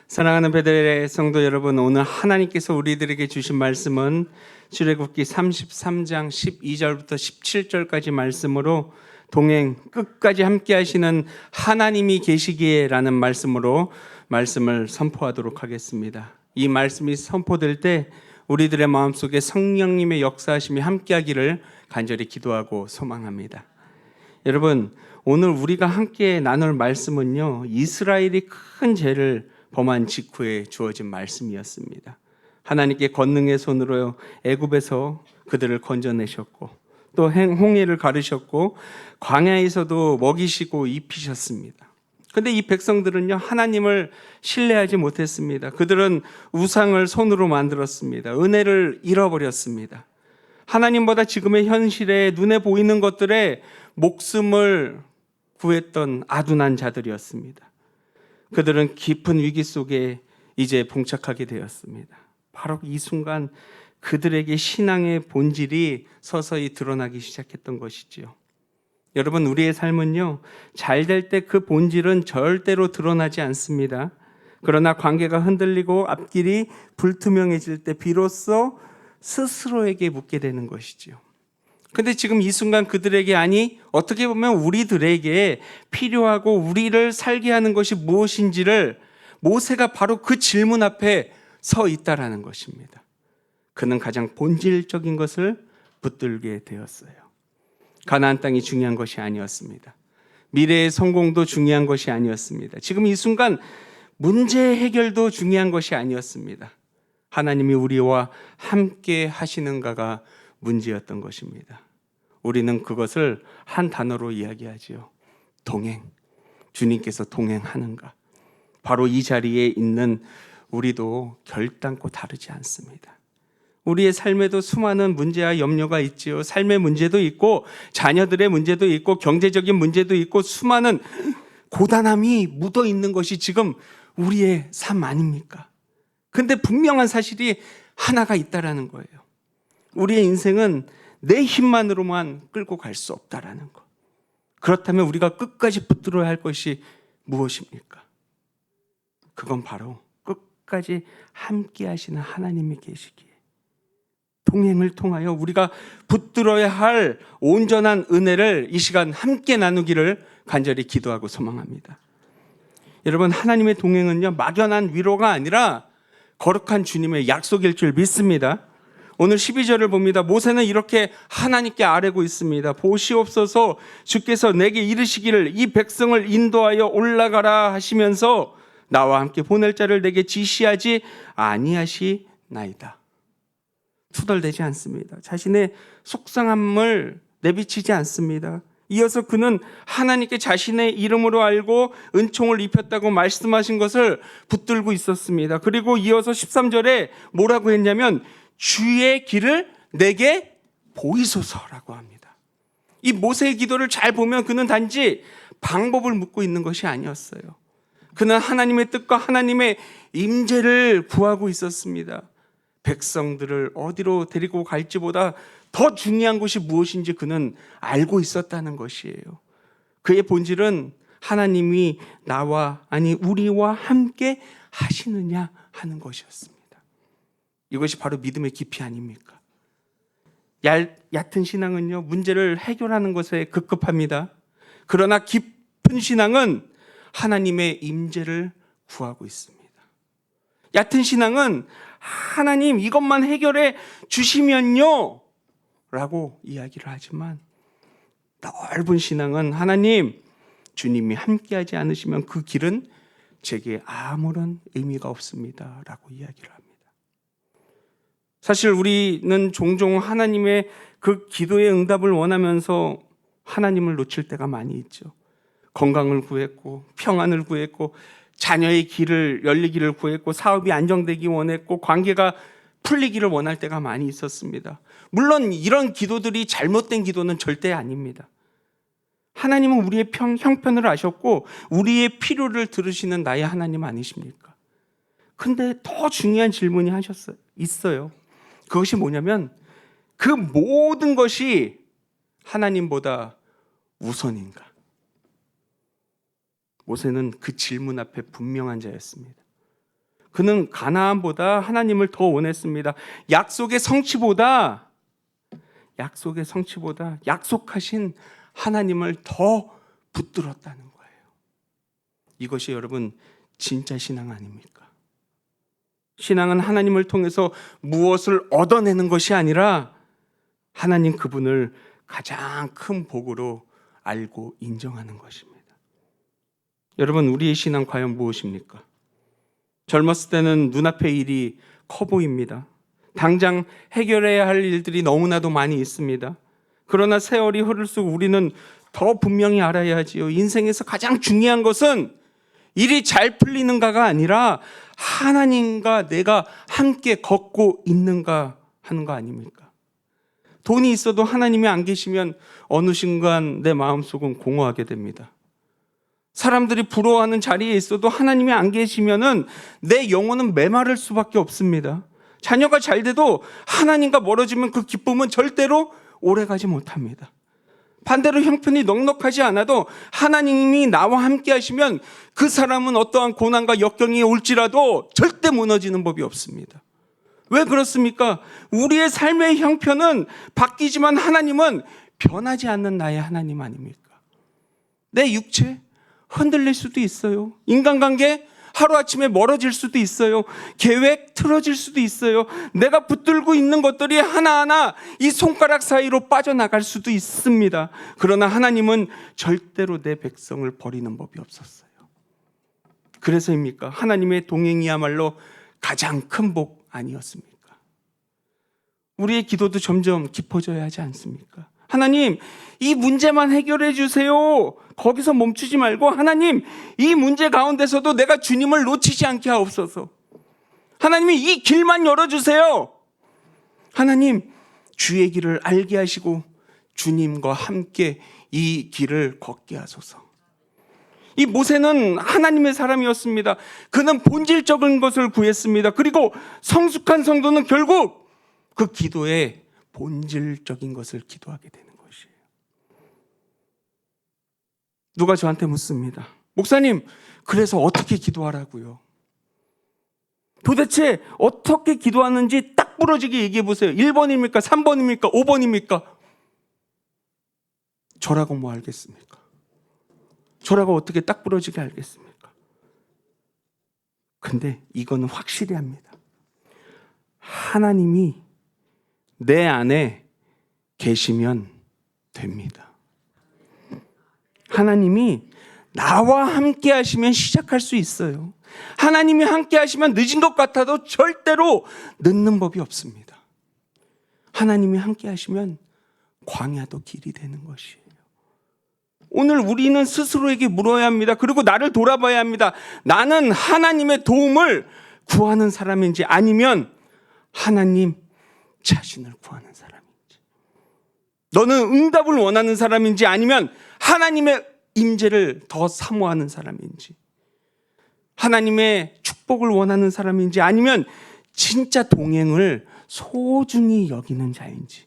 사랑하는 베델의 성도 여러분, 오늘 하나님께서 우리들에게 주신 말씀은 출애굽기 33장 12절부터 17절까지 말씀으로 동행 끝까지 함께 하시는 하나님이 계시기에라는 말씀으로 말씀을 선포하도록 하겠습니다. 이 말씀이 선포될 때 우리들의 마음속에 성령님의 역사하심이 함께하기를 간절히 기도하고 소망합니다. 여러분, 오늘 우리가 함께 나눌 말씀은요, 이스라엘이 큰 죄를 범한 직후에 주어진 말씀이었습니다. 하나님께 권능의 손으로 애굽에서 그들을 건져내셨고 또 홍해를 가르셨고 광야에서도 먹이시고 입히셨습니다. 그런데 이 백성들은요, 하나님을 신뢰하지 못했습니다. 그들은 우상을 손으로 만들었습니다. 은혜를 잃어버렸습니다. 하나님보다 지금의 현실에 눈에 보이는 것들에 목숨을 구했던 아둔한 자들이었습니다. 그들은 깊은 위기 속에 이제 봉착하게 되었습니다. 바로 이 순간 그들에게 신앙의 본질이 서서히 드러나기 시작했던 것이지요. 여러분, 우리의 삶은요, 잘 될 때 그 본질은 절대로 드러나지 않습니다. 그러나 관계가 흔들리고 앞길이 불투명해질 때 비로소 스스로에게 묻게 되는 것이지요. 근데 지금 이 순간 그들에게, 아니 어떻게 보면 우리들에게 필요하고 우리를 살게 하는 것이 무엇인지를 모세가 바로 그 질문 앞에 서 있다라는 것입니다. 그는 가장 본질적인 것을 붙들게 되었어요. 가나안 땅이 중요한 것이 아니었습니다. 미래의 성공도 중요한 것이 아니었습니다. 지금 이 순간 문제 해결도 중요한 것이 아니었습니다. 하나님이 우리와 함께 하시는가가 문제였던 것입니다. 우리는 그것을 한 단어로 이야기하지요. 동행. 주님께서 동행하는가. 바로 이 자리에 있는 우리도 결단코 다르지 않습니다. 우리의 삶에도 수많은 문제와 염려가 있지요. 삶의 문제도 있고 자녀들의 문제도 있고 경제적인 문제도 있고 수많은 고단함이 묻어 있는 것이 지금 우리의 삶 아닙니까? 근데 분명한 사실이 하나가 있다라는 거예요. 우리의 인생은 내 힘만으로만 끌고 갈 수 없다라는 것. 그렇다면 우리가 끝까지 붙들어야 할 것이 무엇입니까? 그건 바로 끝까지 함께 하시는 하나님이 계시기에 동행을 통하여 우리가 붙들어야 할 온전한 은혜를 이 시간 함께 나누기를 간절히 기도하고 소망합니다. 여러분, 하나님의 동행은요, 막연한 위로가 아니라 거룩한 주님의 약속일 줄 믿습니다. 오늘 12절을 봅니다. 모세는 이렇게 하나님께 아뢰고 있습니다. 보시옵소서, 주께서 내게 이르시기를 이 백성을 인도하여 올라가라 하시면서 나와 함께 보낼 자를 내게 지시하지 아니하시나이다. 투덜대지 않습니다. 자신의 속상함을 내비치지 않습니다. 이어서 그는 하나님께 자신의 이름으로 알고 은총을 입혔다고 말씀하신 것을 붙들고 있었습니다. 그리고 이어서 13절에 뭐라고 했냐면 주의 길을 내게 보이소서라고 합니다. 이 모세의 기도를 잘 보면 그는 단지 방법을 묻고 있는 것이 아니었어요. 그는 하나님의 뜻과 하나님의 임재를 구하고 있었습니다. 백성들을 어디로 데리고 갈지보다 더 중요한 것이 무엇인지 그는 알고 있었다는 것이에요. 그의 본질은 하나님이 우리와 함께 하시느냐 하는 것이었습니다. 이것이 바로 믿음의 깊이 아닙니까? 얕은 신앙은요, 문제를 해결하는 것에 급급합니다. 그러나 깊은 신앙은 하나님의 임재를 구하고 있습니다. 얕은 신앙은 하나님 이것만 해결해 주시면요 라고 이야기를 하지만, 넓은 신앙은 하나님, 주님이 함께하지 않으시면 그 길은 제게 아무런 의미가 없습니다 라고 이야기를 합니다. 사실 우리는 종종 하나님의 그 기도의 응답을 원하면서 하나님을 놓칠 때가 많이 있죠. 건강을 구했고 평안을 구했고 자녀의 길을 열리기를 구했고 사업이 안정되기 원했고 관계가 풀리기를 원할 때가 많이 있었습니다. 물론 이런 기도들이 잘못된 기도는 절대 아닙니다. 하나님은 우리의 형편을 아셨고 우리의 필요를 들으시는 나의 하나님 아니십니까? 근데 더 중요한 질문이 있어요. 그것이 뭐냐면 그 모든 것이 하나님보다 우선인가? 모세는 그 질문 앞에 분명한 자였습니다. 그는 가나안보다 하나님을 더 원했습니다. 약속의 성취보다 약속하신 하나님을 더 붙들었다는 거예요. 이것이 여러분 진짜 신앙 아닙니까? 신앙은 하나님을 통해서 무엇을 얻어내는 것이 아니라 하나님 그분을 가장 큰 복으로 알고 인정하는 것입니다. 여러분, 우리의 신앙 과연 무엇입니까? 젊었을 때는 눈앞의 일이 커 보입니다. 당장 해결해야 할 일들이 너무나도 많이 있습니다. 그러나 세월이 흐를수록 우리는 더 분명히 알아야 하지요. 인생에서 가장 중요한 것은 일이 잘 풀리는가가 아니라 하나님과 내가 함께 걷고 있는가 하는 거 아닙니까? 돈이 있어도 하나님이 안 계시면 어느 순간 내 마음속은 공허하게 됩니다. 사람들이 부러워하는 자리에 있어도 하나님이 안 계시면은 내 영혼은 메마를 수밖에 없습니다. 자녀가 잘 돼도 하나님과 멀어지면 그 기쁨은 절대로 오래가지 못합니다. 반대로 형편이 넉넉하지 않아도 하나님이 나와 함께 하시면 그 사람은 어떠한 고난과 역경이 올지라도 절대 무너지는 법이 없습니다. 왜 그렇습니까? 우리의 삶의 형편은 바뀌지만 하나님은 변하지 않는 나의 하나님 아닙니까? 내 육체 흔들릴 수도 있어요. 인간관계 하루아침에 멀어질 수도 있어요. 계획 틀어질 수도 있어요. 내가 붙들고 있는 것들이 하나하나 이 손가락 사이로 빠져나갈 수도 있습니다. 그러나 하나님은 절대로 내 백성을 버리는 법이 없었어요. 그래서입니까? 하나님의 동행이야말로 가장 큰 복 아니었습니까? 우리의 기도도 점점 깊어져야 하지 않습니까? 하나님, 이 문제만 해결해 주세요. 거기서 멈추지 말고 하나님, 이 문제 가운데서도 내가 주님을 놓치지 않게 하옵소서. 하나님이 이 길만 열어주세요. 하나님, 주의 길을 알게 하시고 주님과 함께 이 길을 걷게 하소서. 이 모세는 하나님의 사람이었습니다. 그는 본질적인 것을 구했습니다. 그리고 성숙한 성도는 결국 그 기도에 본질적인 것을 기도하게 되는 것이에요. 누가 저한테 묻습니다. 목사님, 그래서 어떻게 기도하라고요? 도대체 어떻게 기도하는지 딱 부러지게 얘기해 보세요. 1번입니까? 3번입니까? 5번입니까? 저라고 뭐 알겠습니까? 저라고 어떻게 딱 부러지게 알겠습니까? 근데 이거는 확실히 합니다. 하나님이 내 안에 계시면 됩니다. 하나님이 나와 함께 하시면 시작할 수 있어요. 하나님이 함께 하시면 늦은 것 같아도 절대로 늦는 법이 없습니다. 하나님이 함께 하시면 광야도 길이 되는 것이에요. 오늘 우리는 스스로에게 물어야 합니다. 그리고 나를 돌아봐야 합니다. 나는 하나님의 도움을 구하는 사람인지 아니면 하나님 자신을 구하는 사람인지, 너는 응답을 원하는 사람인지 아니면 하나님의 임재를 더 사모하는 사람인지, 하나님의 축복을 원하는 사람인지 아니면 진짜 동행을 소중히 여기는 자인지.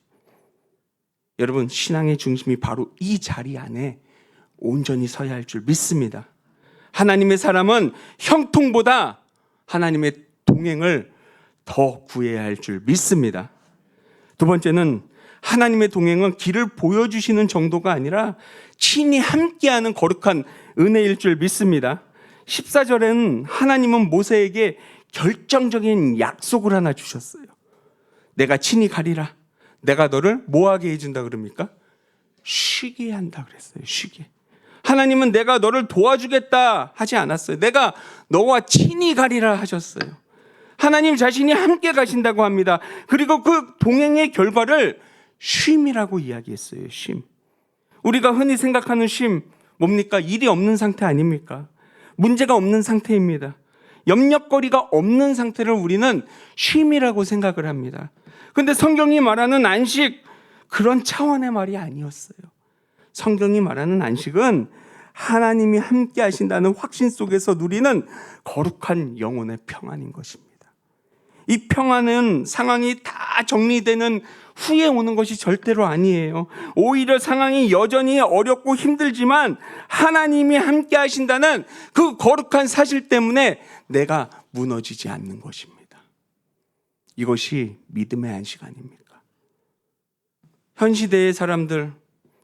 여러분, 신앙의 중심이 바로 이 자리 안에 온전히 서야 할 줄 믿습니다. 하나님의 사람은 형통보다 하나님의 동행을 더 구해야 할 줄 믿습니다. 두 번째는 하나님의 동행은 길을 보여주시는 정도가 아니라 친히 함께하는 거룩한 은혜일 줄 믿습니다. 14절에는 하나님은 모세에게 결정적인 약속을 하나 주셨어요. 내가 친히 가리라. 내가 너를 뭐하게 해준다 그럽니까? 쉬게 한다 그랬어요. 쉬게. 하나님은 내가 너를 도와주겠다 하지 않았어요. 내가 너와 친히 가리라 하셨어요. 하나님 자신이 함께 가신다고 합니다. 그리고 그 동행의 결과를 쉼이라고 이야기했어요. 쉼. 우리가 흔히 생각하는 쉼 뭡니까? 일이 없는 상태 아닙니까? 문제가 없는 상태입니다. 염려거리가 없는 상태를 우리는 쉼이라고 생각을 합니다. 그런데 성경이 말하는 안식, 그런 차원의 말이 아니었어요. 성경이 말하는 안식은 하나님이 함께 하신다는 확신 속에서 누리는 거룩한 영혼의 평안인 것입니다. 이 평안은 상황이 다 정리되는 후에 오는 것이 절대로 아니에요. 오히려 상황이 여전히 어렵고 힘들지만 하나님이 함께 하신다는 그 거룩한 사실 때문에 내가 무너지지 않는 것입니다. 이것이 믿음의 안식 아닙니까? 현 시대의 사람들,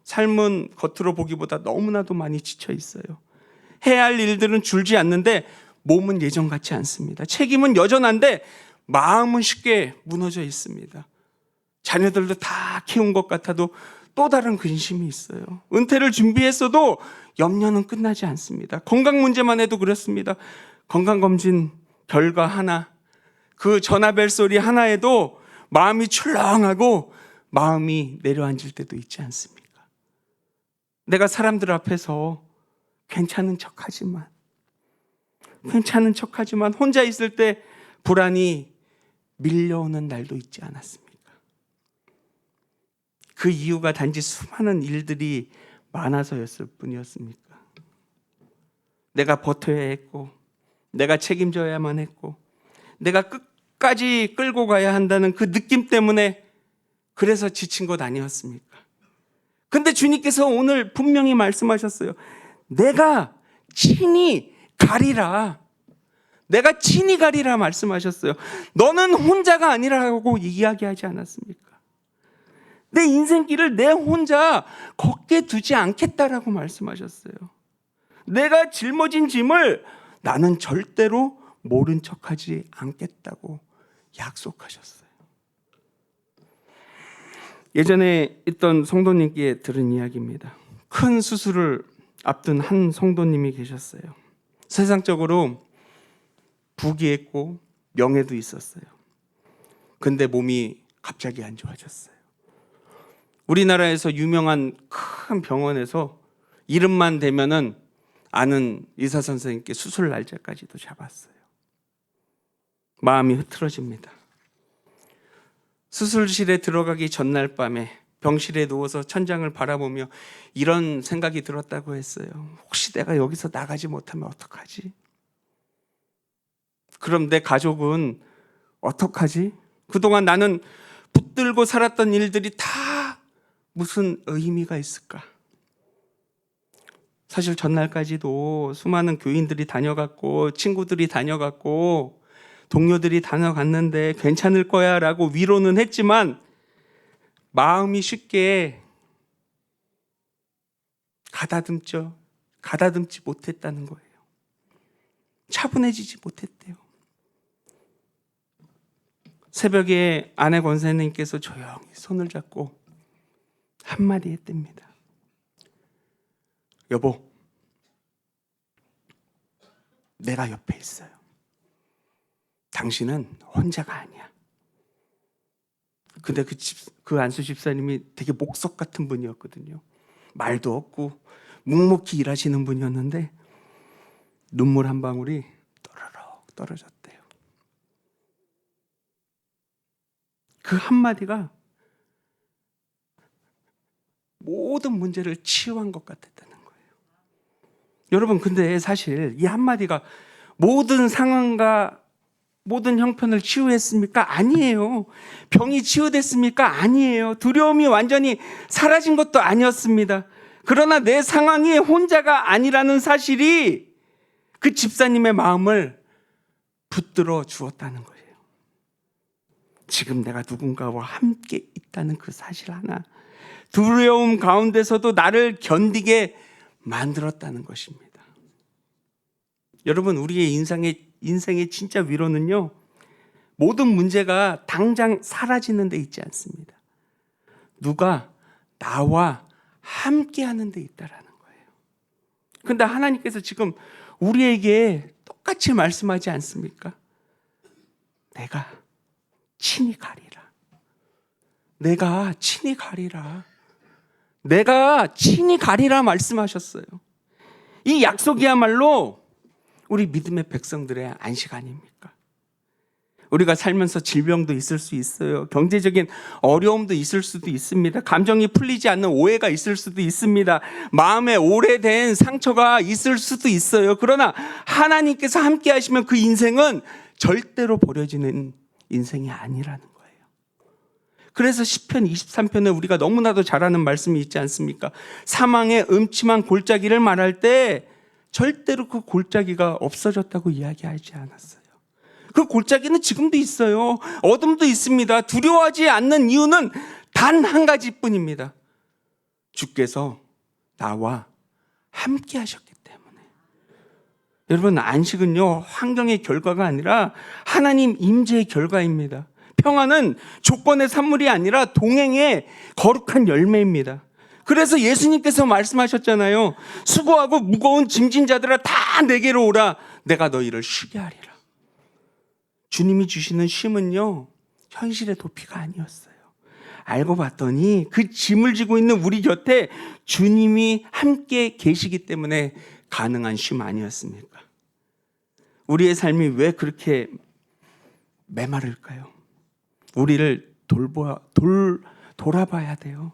삶은 겉으로 보기보다 너무나도 많이 지쳐 있어요. 해야 할 일들은 줄지 않는데 몸은 예전 같지 않습니다. 책임은 여전한데 마음은 쉽게 무너져 있습니다. 자녀들도 다 키운 것 같아도 또 다른 근심이 있어요. 은퇴를 준비했어도 염려는 끝나지 않습니다. 건강 문제만 해도 그렇습니다. 건강검진 결과 하나, 그 전화벨 소리 하나에도 마음이 출렁하고 마음이 내려앉을 때도 있지 않습니까? 내가 사람들 앞에서 괜찮은 척하지만 혼자 있을 때 불안이 밀려오는 날도 있지 않았습니까? 그 이유가 단지 수많은 일들이 많아서였을 뿐이었습니까? 내가 버텨야 했고, 내가 책임져야만 했고, 내가 끝까지 끌고 가야 한다는 그 느낌 때문에 그래서 지친 것 아니었습니까? 근데 주님께서 오늘 분명히 말씀하셨어요. 내가 친히 가리라. 내가 친히 가리라 말씀하셨어요. 너는 혼자가 아니라고 이야기하지 않았습니까? 내 인생길을 내 혼자 걷게 두지 않겠다라고 말씀하셨어요. 내가 짊어진 짐을 나는 절대로 모른 척하지 않겠다고 약속하셨어요. 예전에 있던 성도님께 들은 이야기입니다. 큰 수술을 앞둔 한 성도님이 계셨어요. 세상적으로 부귀했고 명예도 있었어요. 근데 몸이 갑자기 안 좋아졌어요. 우리나라에서 유명한 큰 병원에서 이름만 대면은 아는 의사 선생님께 수술 날짜까지도 잡았어요. 마음이 흐트러집니다. 수술실에 들어가기 전날 밤에 병실에 누워서 천장을 바라보며 이런 생각이 들었다고 했어요. 혹시 내가 여기서 나가지 못하면 어떡하지? 그럼 내 가족은 어떡하지? 그동안 나는 붙들고 살았던 일들이 다 무슨 의미가 있을까? 사실 전날까지도 수많은 교인들이 다녀갔고 친구들이 다녀갔고 동료들이 다녀갔는데 괜찮을 거야 라고 위로는 했지만 마음이 쉽게 가다듬지 못했다는 거예요. 차분해지지 못했대요. 새벽에 아내 권사님께서 조용히 손을 잡고 한마디 했답니다. 여보, 내가 옆에 있어요. 당신은 혼자가 아니야. 근데 그 안수 집사님이 되게 목석 같은 분이었거든요. 말도 없고 묵묵히 일하시는 분이었는데 눈물 한 방울이 또르륵 떨어졌대요. 그 한마디가 모든 문제를 치유한 것 같았다는 거예요. 여러분, 근데 사실 이 한마디가 모든 상황과 모든 형편을 치유했습니까? 아니에요. 병이 치유됐습니까? 아니에요. 두려움이 완전히 사라진 것도 아니었습니다. 그러나 내 상황이 혼자가 아니라는 사실이 그 집사님의 마음을 붙들어 주었다는 거예요. 지금 내가 누군가와 함께 있다는 그 사실 하나, 두려움 가운데서도 나를 견디게 만들었다는 것입니다. 여러분, 우리의 인생의 진짜 위로는요, 모든 문제가 당장 사라지는 데 있지 않습니다. 누가 나와 함께 하는 데 있다라는 거예요. 그런데 하나님께서 지금 우리에게 똑같이 말씀하지 않습니까? 내가 친히 가리라. 내가 친히 가리라. 내가 친히 가리라 말씀하셨어요. 이 약속이야말로 우리 믿음의 백성들의 안식 아닙니까? 우리가 살면서 질병도 있을 수 있어요. 경제적인 어려움도 있을 수도 있습니다. 감정이 풀리지 않는 오해가 있을 수도 있습니다. 마음에 오래된 상처가 있을 수도 있어요. 그러나 하나님께서 함께 하시면 그 인생은 절대로 버려지는 인생이 아니라는 거예요. 그래서 시편 23편에 우리가 너무나도 잘 아는 말씀이 있지 않습니까? 사망의 음침한 골짜기를 말할 때 절대로 그 골짜기가 없어졌다고 이야기하지 않았어요. 그 골짜기는 지금도 있어요. 어둠도 있습니다. 두려워하지 않는 이유는 단 한 가지뿐입니다. 주께서 나와 함께 하셨기 때문에. 여러분, 안식은요, 환경의 결과가 아니라 하나님 임재의 결과입니다. 평안은 조건의 산물이 아니라 동행의 거룩한 열매입니다. 그래서 예수님께서 말씀하셨잖아요. 수고하고 무거운 짐진 자들아 다 내게로 오라. 내가 너희를 쉬게 하리라. 주님이 주시는 쉼은요, 현실의 도피가 아니었어요. 알고 봤더니 그 짐을 지고 있는 우리 곁에 주님이 함께 계시기 때문에 가능한 쉼 아니었습니까? 우리의 삶이 왜 그렇게 메마를까요? 우리를 돌아봐야 돼요.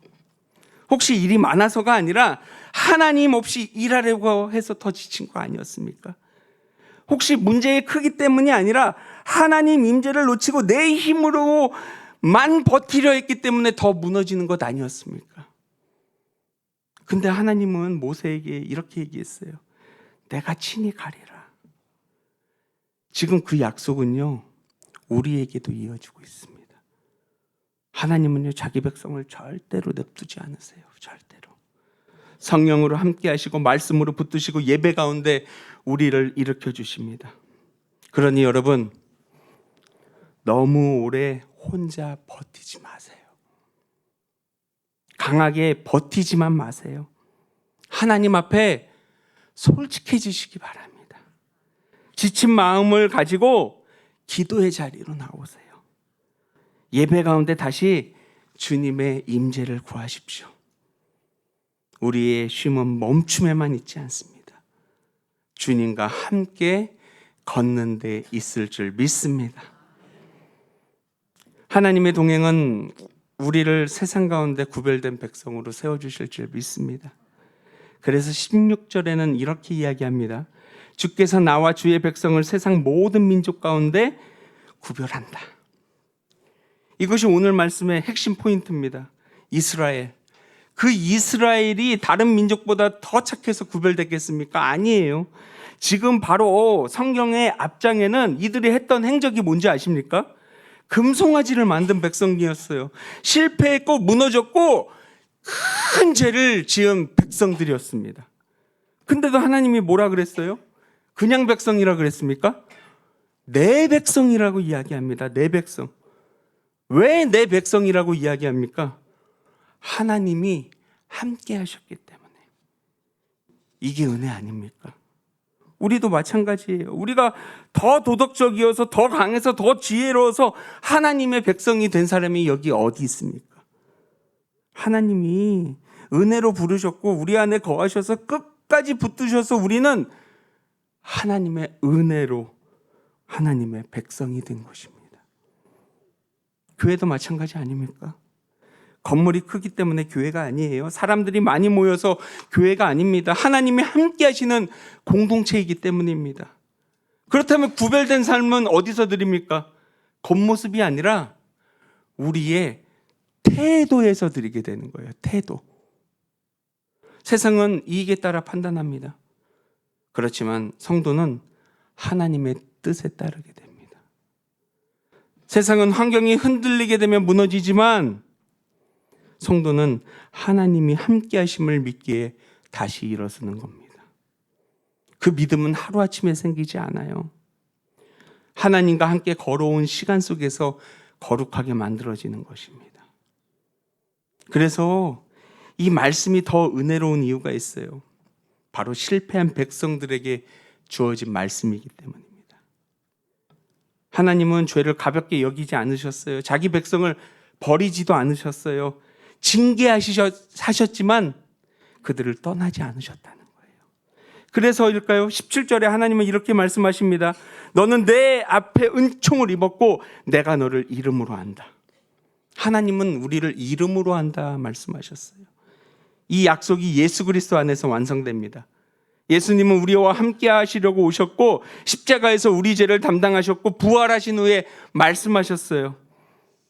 혹시 일이 많아서가 아니라 하나님 없이 일하려고 해서 더 지친 거 아니었습니까? 혹시 문제의 크기 때문이 아니라 하나님 임재를 놓치고 내 힘으로만 버티려 했기 때문에 더 무너지는 것 아니었습니까? 근데 하나님은 모세에게 이렇게 얘기했어요. 내가 친히 가리라. 지금 그 약속은요, 우리에게도 이어지고 있습니다. 하나님은요, 자기 백성을 절대로 냅두지 않으세요. 절대로. 성령으로 함께 하시고 말씀으로 붙드시고 예배 가운데 우리를 일으켜 주십니다. 그러니 여러분, 너무 오래 혼자 버티지 마세요. 강하게 버티지만 마세요. 하나님 앞에 솔직해지시기 바랍니다. 지친 마음을 가지고 기도의 자리로 나오세요. 예배 가운데 다시 주님의 임재를 구하십시오. 우리의 쉼은 멈춤에만 있지 않습니다. 주님과 함께 걷는 데 있을 줄 믿습니다. 하나님의 동행은 우리를 세상 가운데 구별된 백성으로 세워주실 줄 믿습니다. 그래서 16절에는 이렇게 이야기합니다. 주께서 나와 주의 백성을 세상 모든 민족 가운데 구별한다. 이것이 오늘 말씀의 핵심 포인트입니다. 이스라엘. 그 이스라엘이 다른 민족보다 더 착해서 구별됐겠습니까? 아니에요. 지금 바로 성경의 앞장에는 이들이 했던 행적이 뭔지 아십니까? 금송아지를 만든 백성이었어요. 실패했고 무너졌고 큰 죄를 지은 백성들이었습니다. 근데도 하나님이 뭐라 그랬어요? 그냥 백성이라 그랬습니까? 내 백성이라고 이야기합니다. 내 백성. 왜 내 백성이라고 이야기합니까? 하나님이 함께 하셨기 때문에. 이게 은혜 아닙니까? 우리도 마찬가지예요. 우리가 더 도덕적이어서 더 강해서 더 지혜로워서 하나님의 백성이 된 사람이 여기 어디 있습니까? 하나님이 은혜로 부르셨고 우리 안에 거하셔서 끝까지 붙드셔서 우리는 하나님의 은혜로 하나님의 백성이 된 것입니다. 교회도 마찬가지 아닙니까? 건물이 크기 때문에 교회가 아니에요. 사람들이 많이 모여서 교회가 아닙니다. 하나님이 함께 하시는 공동체이기 때문입니다. 그렇다면 구별된 삶은 어디서 드립니까? 겉모습이 아니라 우리의 태도에서 드리게 되는 거예요. 태도. 세상은 이익에 따라 판단합니다. 그렇지만 성도는 하나님의 뜻에 따르게 됩니다. 세상은 환경이 흔들리게 되면 무너지지만 성도는 하나님이 함께 하심을 믿기에 다시 일어서는 겁니다. 그 믿음은 하루아침에 생기지 않아요. 하나님과 함께 걸어온 시간 속에서 거룩하게 만들어지는 것입니다. 그래서 이 말씀이 더 은혜로운 이유가 있어요. 바로 실패한 백성들에게 주어진 말씀이기 때문입니다. 하나님은 죄를 가볍게 여기지 않으셨어요. 자기 백성을 버리지도 않으셨어요. 징계하셨지만 그들을 떠나지 않으셨다는 거예요. 그래서일까요? 17절에 하나님은 이렇게 말씀하십니다. 너는 내 앞에 은총을 입었고 내가 너를 이름으로 안다. 하나님은 우리를 이름으로 안다 말씀하셨어요. 이 약속이 예수 그리스도 안에서 완성됩니다. 예수님은 우리와 함께 하시려고 오셨고 십자가에서 우리 죄를 담당하셨고 부활하신 후에 말씀하셨어요.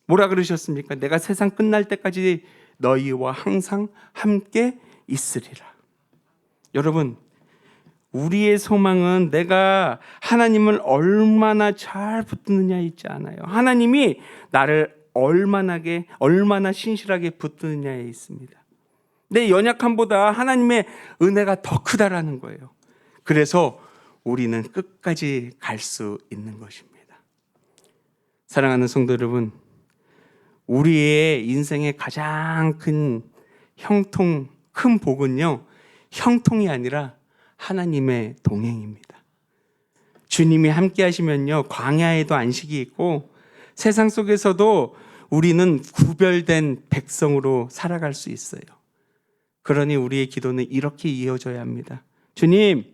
뭐라 그러셨습니까? 내가 세상 끝날 때까지 너희와 항상 함께 있으리라. 여러분, 우리의 소망은 내가 하나님을 얼마나 잘 붙드느냐에 있지 않아요. 하나님이 나를 얼마나 신실하게 붙드느냐에 있습니다. 내 연약함보다 하나님의 은혜가 더 크다라는 거예요. 그래서 우리는 끝까지 갈 수 있는 것입니다. 사랑하는 성도 여러분, 우리의 인생의 가장 큰 복은요, 형통이 아니라 하나님의 동행입니다. 주님이 함께 하시면요, 광야에도 안식이 있고 세상 속에서도 우리는 구별된 백성으로 살아갈 수 있어요. 그러니 우리의 기도는 이렇게 이어져야 합니다. 주님,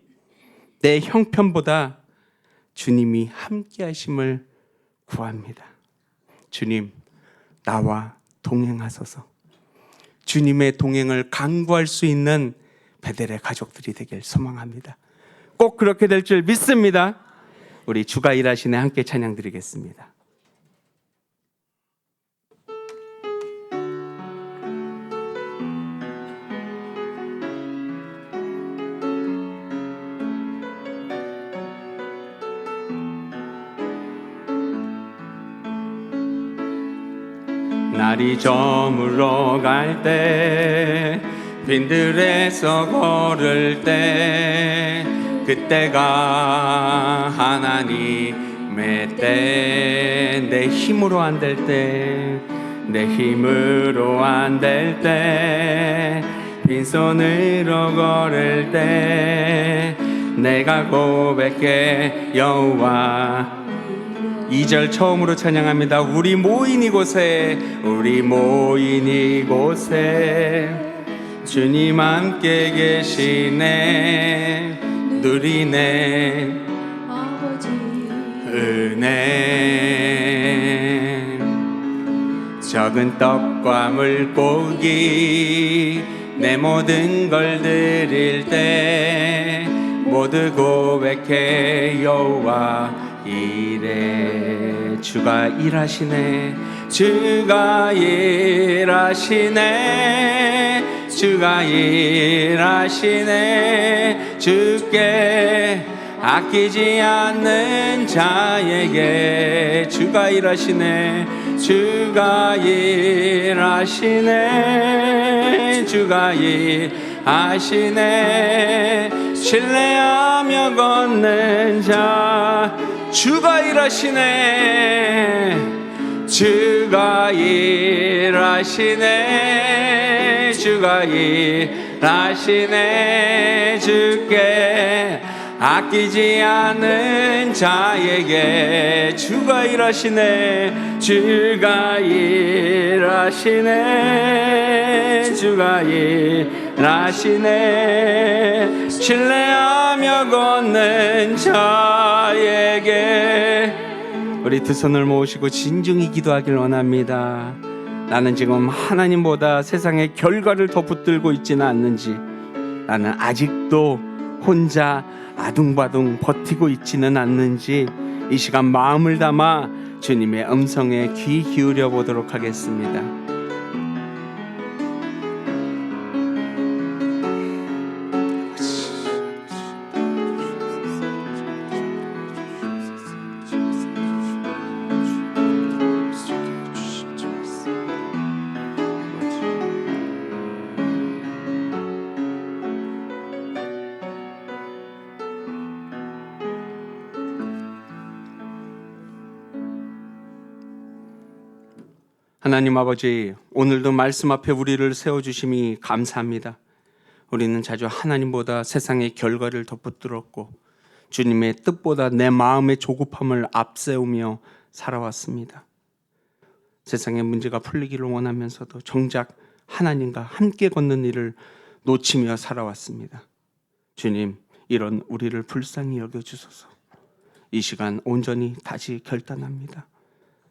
내 형편보다 주님이 함께 하심을 구합니다. 주님, 나와 동행하소서. 주님의 동행을 간구할 수 있는 베델의 가족들이 되길 소망합니다. 꼭 그렇게 될 줄 믿습니다. 우리 주가 일하시네 함께 찬양 드리겠습니다. 날이 저물어 갈 때 빈들에서 걸을 때 그때가 하나님의 때 내 힘으로 안 될 때 내 힘으로 안 될 때 빈손으로 걸을 때 내가 고백해 여호와 2절 처음으로 찬양합니다. 우리 모인 이곳에 주님 함께 계시네. 누리네 아버지 은혜. 적은 떡과 물고기 내 모든 걸 드릴 때 모두 고백해 여호와 이래. 주가 일하시네. 주가 일하시네. 주가 일하시네. 주께 아끼지 않는 자에게 주가 일하시네. 주가 일하시네. 주가 일하시네. 신뢰하며 걷는 자 주가 일하시네. 주가 일하시네. 주가 일하시네. 주께 아끼지 않는 자에게 주가 일하시네. 주가 일하시네. 주가 일하시네. 신뢰하며 걷는 자에게. 우리 두 손을 모으시고 진중히 기도하길 원합니다. 나는 지금 하나님보다 세상의 결과를 더 붙들고 있지는 않는지, 나는 아직도 혼자 아둥바둥 버티고 있지는 않는지 이 시간 마음을 담아 주님의 음성에 귀 기울여 보도록 하겠습니다. 하나님 아버지, 오늘도 말씀 앞에 우리를 세워주심이 감사합니다. 우리는 자주 하나님보다 세상의 결과를 더 붙들었고 주님의 뜻보다 내 마음의 조급함을 앞세우며 살아왔습니다. 세상의 문제가 풀리기를 원하면서도 정작 하나님과 함께 걷는 일을 놓치며 살아왔습니다. 주님, 이런 우리를 불쌍히 여겨주소서. 이 시간 온전히 다시 결단합니다.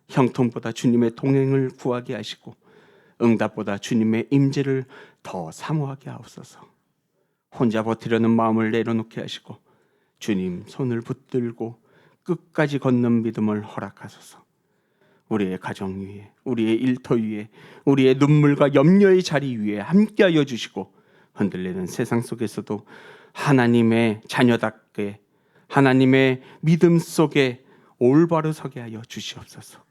형통보다 주님의 동행을 구하게 하시고 응답보다 주님의 임재를 더 사모하게 하옵소서. 혼자 버티려는 마음을 내려놓게 하시고 주님 손을 붙들고 끝까지 걷는 믿음을 허락하소서. 우리의 가정 위에, 우리의 일터 위에, 우리의 눈물과 염려의 자리 위에 함께하여 주시고 흔들리는 세상 속에서도 하나님의 자녀답게 하나님의 믿음 속에 올바로 서게 하여 주시옵소서.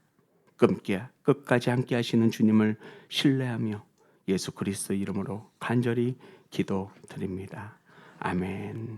끝까지 함께 하시는 주님을 신뢰하며 예수 그리스도 이름으로 간절히 기도드립니다. 아멘.